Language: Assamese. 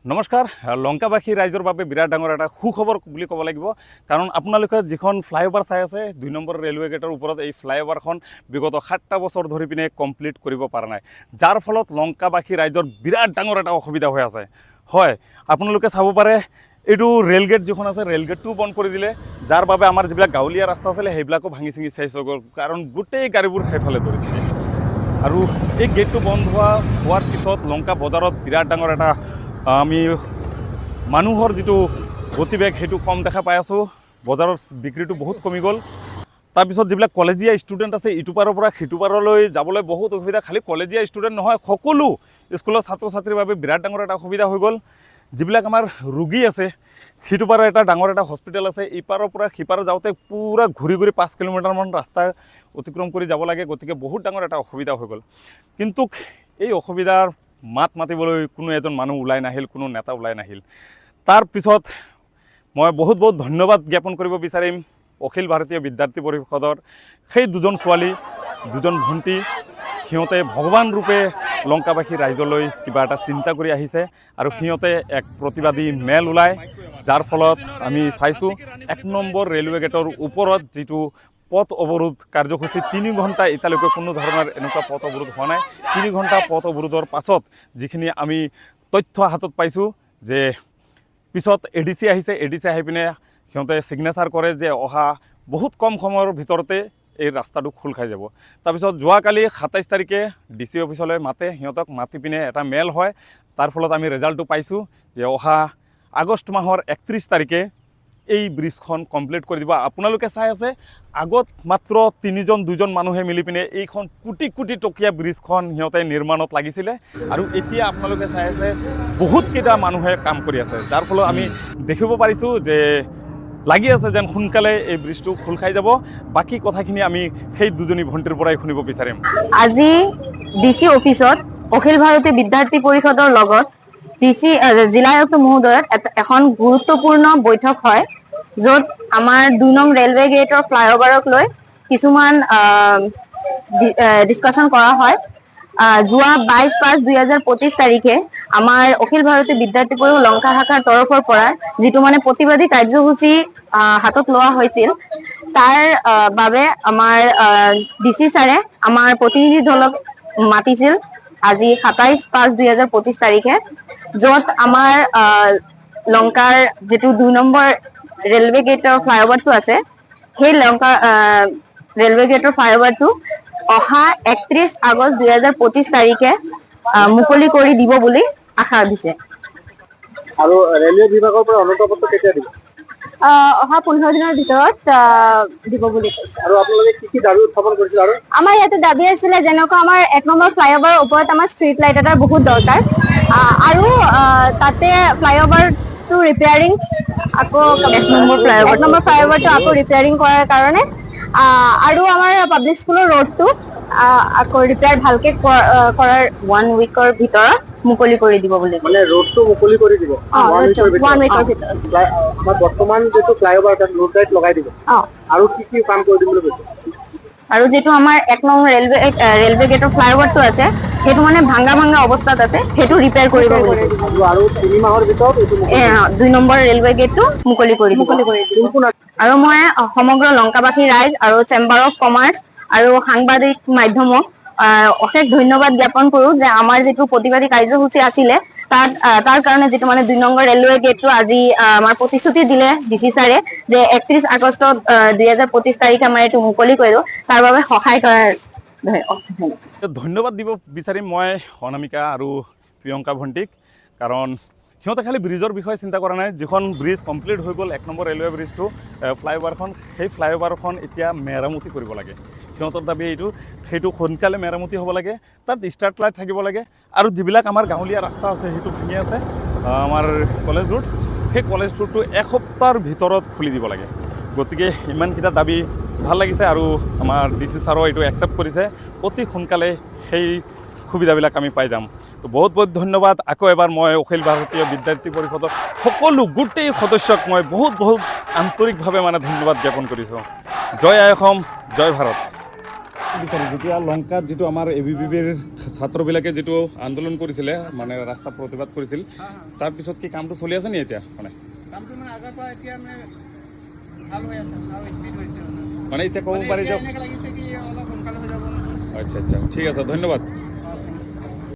নমস্কাৰ লংকাবাসী ৰাইজৰ বাবে বিৰাট ডাঙৰ এটা সুখবৰ বুলি ক'ব লাগিব কাৰণ আপোনালোকে যিখন ফ্লাইঅভাৰ চাই আছে 2 নম্বৰ ৰেলৱে গেটৰ ওপৰত এই ফ্লাইঅভাৰখন বিগত 7টা বছৰ ধৰি পিনে কমপ্লিট কৰিব পৰা নাই যাৰ ফলত লংকাবাসী ৰাইজৰ বিৰাট ডাঙৰ এটা অসুবিধা হৈ আছে হয় আপোনালোকে চাব পাৰে এইটো ৰেল গেট যিখন আছে ৰেল গেটটো বন্ধ কৰি দিলে যাৰ বাবে আমাৰ যিবিলাক গাঁৱলীয়া ৰাস্তা আছিল সেইবিলাকো ভাঙি চিঙি চেচ হৈ গ'ল কাৰণ গোটেই গাড়ীবোৰ সেইফালে দৌৰি থাকে আৰু এই গেটটো বন্ধ হোৱাৰ পিছত লংকা বজাৰত বিৰাট ডাঙৰ এটা আমি মানুহৰ যিটো গতিবেগ সেইটো কম দেখা পাই আছোঁ বজাৰৰ বিক্ৰীটো বহুত কমি গ'ল তাৰপিছত যিবিলাক কলেজীয়া ষ্টুডেণ্ট আছে ইটো পাৰৰ পৰা সিটো পাৰলৈ যাবলৈ বহুত অসুবিধা খালি কলেজীয়া ষ্টুডেণ্ট নহয় সকলো স্কুলৰ ছাত্ৰ ছাত্ৰীৰ বাবে বিৰাট ডাঙৰ এটা অসুবিধা হৈ গ'ল যিবিলাক আমাৰ ৰোগী আছে সিটো পাৰৰ এটা ডাঙৰ এটা হস্পিটেল আছে ইপাৰৰ পৰা সিপাৰ যাওঁতে পুৰা ঘূৰি ঘূৰি 5 কিলোমিটাৰমান ৰাস্তা অতিক্ৰম কৰি যাব লাগে গতিকে বহুত ডাঙৰ এটা অসুবিধা হৈ গ'ল কিন্তু এই অসুবিধাৰ মাত মাতিবলৈ কোনো এজন মানুহ ওলাই নাহিল কোনো নেতা ওলাই নাহিল তাৰ পিছত মই বহুত বহুত ধন্যবাদ জ্ঞাপন কৰিব বিচাৰিম অখিল ভাৰতীয় বিদ্যাৰ্থী পৰিষদৰ সেই দুজন ছোৱালী দুজন ভণ্টি সিহঁতে ভগৱান ৰূপে লংকাবাসী ৰাইজলৈ কিবা এটা চিন্তা কৰি আহিছে আৰু সিহঁতে এক প্ৰতিবাদী মেল ওলায় যাৰ ফলত আমি চাইছোঁ 1 নম্বৰ ৰেলৱে গেটৰ ওপৰত যিটো পথ অৱৰোধ কাৰ্যসূচী 3 ঘণ্টা এতিয়ালৈকে কোনো ধৰণৰ এনেকুৱা পথ অৱৰোধ হোৱা নাই 3 ঘণ্টা পথ অৱৰোধৰ পাছত যিখিনি আমি তথ্য হাতত পাইছোঁ যে পিছত এডিচি আহিছে এডিচি আহি পিনে সিহঁতে ছিগনেচাৰ কৰে যে অহা বহুত কম সময়ৰ ভিতৰতে এই ৰাস্তাটো খোল খাই যাব তাৰপিছত যোৱাকালি 27 তাৰিখে ডিচি অফিচলৈ মাতে সিহঁতক মাতি পিনে এটা মেল হয় তাৰ ফলত আমি ৰেজাল্টটো পাইছোঁ যে অহা আগষ্ট মাহৰ 31 তাৰিখে এই ব্ৰিজখন কমপ্লিট কৰি দিব আপোনালোকে চাই আছে আগত মাত্ৰ 3-2জন মানুহে মিলি পিনে এইখন কোটি কোটি টকীয়া ব্ৰিজখন সিহঁতে নিৰ্মাণত লাগিছিলে আৰু এতিয়া আপোনালোকে চাই আছে বহুত কেইটা মানুহে কাম কৰি আছে যাৰ ফলত আমি দেখিব পাৰিছোঁ যে লাগি আছে যেন সোনকালে এই ব্ৰিজটো খোল খাই যাব বাকি কথাখিনি আমি সেই দুজনী ভণ্টিৰ পৰাই শুনিব বিচাৰিম আজি ডিচি অফিচত অখিল ভাৰতীয় বিদ্যাৰ্থী পৰিষদৰ লগত ডিচি জিলা আয়ুক্ত মহোদয়ৰ এখন গুৰুত্বপূৰ্ণ বৈঠক হয় য'ত আমাৰ 2 নং ৰেলৱে গেটৰ ফ্লাইঅভাৰক লৈ কিছুমান ডিছকাশন কৰা হয় যোৱা 22/5/2025 তাৰিখে আমাৰ অখিল ভাৰতীয় বিদ্যাৰ্থী পৰিষদ লংকা শাখাৰ তৰফৰ পৰা যিটো মানে প্ৰতিবাদী কাৰ্যসূচী হাতত লোৱা হৈছিল তাৰ বাবে আমাৰ ডিচি ছাৰে আমাৰ প্ৰতিনিধি দলক মাতিছিল আজি 27/5/2025 তাৰিখে য'ত আমাৰ লংকাৰ যেটো 2 নম্বৰ ৰেলৱে গেটৰ ফ্লাইঅভাৰটো আছে সেই লংকা ৰেলৱে গেটৰ ফ্লাইঅভাৰটো অহা 31 আগষ্ট 2025 তাৰিখে মুকলি কৰি দিব বুলি আশা দিছে আৰু ৰেলৱে বিভাগৰ পৰা অনুজ্ঞাপত্ৰ কেতিয়া দিব অহা 15 দিনৰ ভিতৰত দিব বুলি কৈছে আৰু আপোনালোকে কি দাবী উত্থাপন কৰিছিল আৰু আমাৰ ইয়াতে দাবী আছিলে যেনেকুৱা আমাৰ 1 নম্বৰ ফ্লাইঅভাৰৰ ওপৰত আমাৰ ষ্ট্ৰীট লাইট এটাৰ বহুত দৰকাৰ আৰু তাতে ফ্লাইঅভাৰটো ৰিপেয়াৰিং আকৌ 1 নম্বৰ ফ্লাইঅভাৰটো আকৌ ৰিপেয়াৰিং কৰাৰ কাৰণে আৰু আমাৰ পাব্লিক স্কুলৰ ৰোডটো আকৌ ৰিপেয়াৰ ভালকে কৰাৰ 1 উইকৰ ভিতৰত মুকলি কৰি দিব বুলি মানে ৰোডটো মুকলি কৰি দিব 1 উইকৰ ভিতৰত আমাৰ বৰ্তমান যেটো ফ্লাইঅভাৰ তাত ৰোড লাইট লগাই দিব আৰু কি কাম কৰি দিম বুলি কৈছে আৰু যেটো আমাৰ 1 নং ৰেলৱে গেটৰ ফ্লাইঅভাৰটো আছে সেইটো মানে ভাঙা অৱস্থাত আছে সেইটো ৰিপেয়াৰ কৰিব বুলি কৈছে আৰু 3 মাহৰ ভিতৰত এইটো 2 নম্বৰ ৰেলৱে গেটটো মুকলি কৰি দিব আৰু মই সমগ্ৰ লংকাবাসী ৰাইজ আৰু চেম্বাৰ অফ কমাৰ্চ আৰু সাংবাদিক মাধ্যমক অশেষ ধন্যবাদ জ্ঞাপন কৰোঁ যে আমাৰ যেটো প্ৰতিবাদী কাৰ্যসূচী আছিলে তাৰ কাৰণে যেটো মানে 2 নম্বৰ ৰেলৱে গেটটো আজি আমাৰ প্ৰতিশ্ৰুতি দিলে ডিচি ছাৰে যে 31 আগষ্টত 2025 তাৰিখে আমাৰ এইটো মুকলি কৰিব তাৰ বাবে সহায় কৰাৰ ধন্যবাদ দিব বিচাৰিম মই অনামিকা আৰু প্ৰিয়ংকা ভণ্টিক কাৰণ সিহঁতে খালি ব্ৰিজৰ বিষয়ে চিন্তা কৰা নাই যিখন ব্ৰিজ কমপ্লিট হৈ গ'ল 1 নম্বৰ ৰেলৱে ব্ৰিজটো ফ্লাইঅভাৰখন সেই ফ্লাইঅভাৰখন এতিয়া মেৰামতি কৰিব লাগে সিহঁতৰ দাবী এইটো সেইটো সোনকালে মেৰামতি হ'ব লাগে তাত ষ্টাৰ্ট লাইট থাকিব লাগে আৰু যিবিলাক আমাৰ গাঁৱলীয়া ৰাস্তা আছে সেইটো ভাঙি আছে আমাৰ কলেজ ৰোড সেই কলেজ ৰোডটো 1 সপ্তাহৰ ভিতৰত খুলি দিব লাগে গতিকে ইমানকেইটা দাবী ভাল লাগিছে আৰু আমাৰ ডিচি ছাৰো এইটো একচেপ্ট কৰিছে অতি সোনকালে সেই সুবিধাবিলাক আমি পাই যাম তো বহুত বহুত ধন্যবাদ আকৌ এবাৰ মই অখিল ভাৰতীয় বিদ্যাৰ্থী পৰিষদৰ সকলো গোটেই সদস্যক মই বহুত বহুত আন্তৰিকভাৱে মানে ধন্যবাদ জ্ঞাপন কৰিছোঁ জয় আই অসম জয় ভাৰত বিচাৰোঁ যেতিয়া লংকাত যিটো আমাৰ ABVP-ৰ ছাত্ৰবিলাকে যিটো আন্দোলন কৰিছিলে মানে ৰাস্তা প্ৰতিবাদ কৰিছিল তাৰপিছত কি কামটো চলি আছে নি এতিয়া মানে কামটো মানে আগৰ পৰা এতিয়া মানে ভাল হৈ আছে আৰু স্পীড হৈছে মানে এতিয়া ক'ব পাৰি যে এনেকৈ লাগিছে কি অলপ সোনকালে হৈ যাব। আচ্ছা আচ্ছা ঠিক আছে ধন্যবাদ।